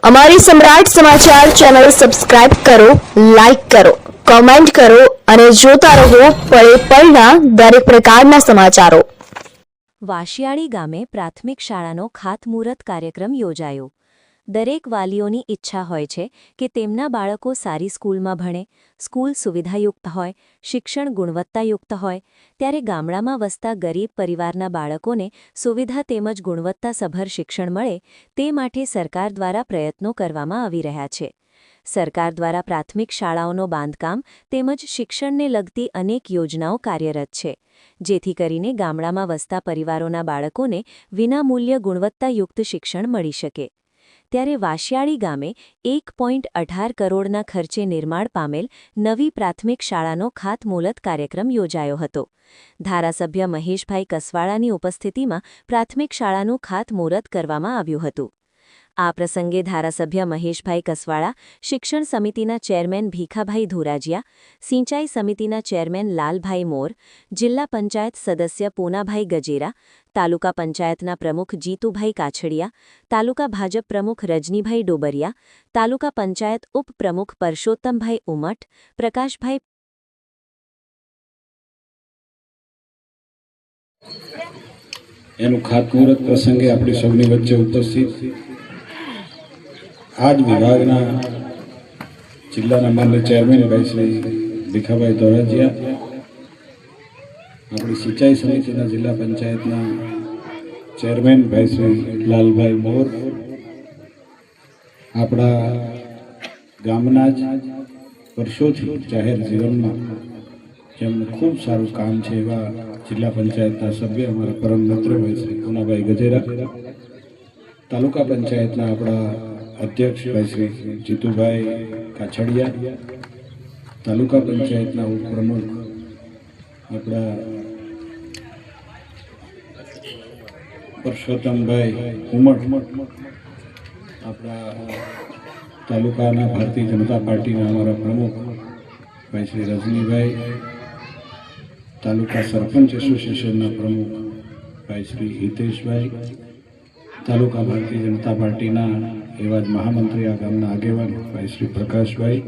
અમારી સમ્રાટ સમાચાર ચેનલ સબસ્ક્રાઇબ કરો, લાઈક કરો, કોમેન્ટ કરો અને જોતા રહો પળે પળના દરેક પ્રકારના સમાચારો। વાશિયાળી ગામે પ્રાથમિક શાળાનો ખાતમુહૂર્ત કાર્યક્રમ યોજાયો। દરેક વાલીઓની ઈચ્છા હોય છે કે તેમના બાળકો સારી સ્કૂલમાં ભણે, સ્કૂલ સુવિધાયુક્ત હોય, શિક્ષણ ગુણવત્તાયુક્ત હોય, ત્યારે ગામડામાં વસતા ગરીબ પરિવારના બાળકોને સુવિધા તેમજ ગુણવત્તાસભર શિક્ષણ મળે તે માટે સરકાર દ્વારા પ્રયત્નો કરવામાં આવી રહ્યા છે। સરકાર દ્વારા પ્રાથમિક શાળાઓનો બાંધકામ તેમજ શિક્ષણને લગતી અનેક યોજનાઓ કાર્યરત છે, જેથી કરીને ગામડામાં વસતા પરિવારોના બાળકોને વિનામૂલ્ય ગુણવત્તાયુક્ત શિક્ષણ મળી શકે। ત્યારે વાશિયાળી ગામે 1.18 કરોડના ખર્ચે નિર્માણ પામેલ નવી પ્રાથમિક શાળાનો ખાતમુહૂર્ત કાર્યક્રમ યોજાયો હતો। ધારાસભ્ય મહેશભાઈ કસવાળાની ઉપસ્થિતિમાં પ્રાથમિક શાળાનું ખાતમુહૂર્ત કરવામાં આવ્યું હતું। આ પ્રસંગે ધારાસભ્ય મહેશભાઈ કસવાળા, શિક્ષણ સમિતિના ચેરમેન ભીખાભાઈ ધોરાજીયા, સિંચાઈ સમિતિના ચેરમેન લાલભાઈ મોર, જિલ્લા પંચાયત સદસ્ય પૂનાભાઈ ગજેરા, તાલુકા પંચાયતના પ્રમુખ જીતુભાઈ કાછડિયા, તાલુકા ભાજપ પ્રમુખ રજનીભાઈ ડોબરિયા, તાલુકા પંચાયત ઉપપ્રમુખ પરસોત્તમભાઈ ઉમટ, પ્રકાશભાઈ એનું ખાતમુહૂર્ત પ્રસંગે આપણી સૌની વચ્ચે ઉપસ્થિત આજ વિભાગના જિલ્લાના માન્ય ચેરમેન ભાઈ શ્રી ભીખાભાઈ ધોરાજીયા, આપણી સિંચાઈ સમિતિના જિલ્લા પંચાયતના ચેરમેન ભાઈ શ્રી લાલભાઈ મોર, આપણા ગામના જ વર્ષોથી જાહેર જીવનમાં જેમનું ખૂબ સારું કામ છે એવા જિલ્લા પંચાયતના સભ્ય અમારા પરમ મિત્ર ભાઈ શ્રી પૂનાભાઈ ગજેરા, તાલુકા પંચાયતના આપણા અધ્યક્ષ ભાઈ શ્રી જીતુભાઈ કાછડિયા, તાલુકા પંચાયતના ઉપપ્રમુખ આપણા પરસોત્તમભાઈ ઉમટ, આપણા તાલુકાના ભારતીય જનતા પાર્ટીના અમારા પ્રમુખ ભાઈ શ્રી રજનીભાઈ, તાલુકા સરપંચ એસોસિએશનના પ્રમુખ ભાઈ શ્રી હિતેશભાઈ, તાલુકા ભારતીય જનતા પાર્ટીના એવા જ મહામંત્રી આ ગામના આગેવાન ભાઈ શ્રી પ્રકાશભાઈ,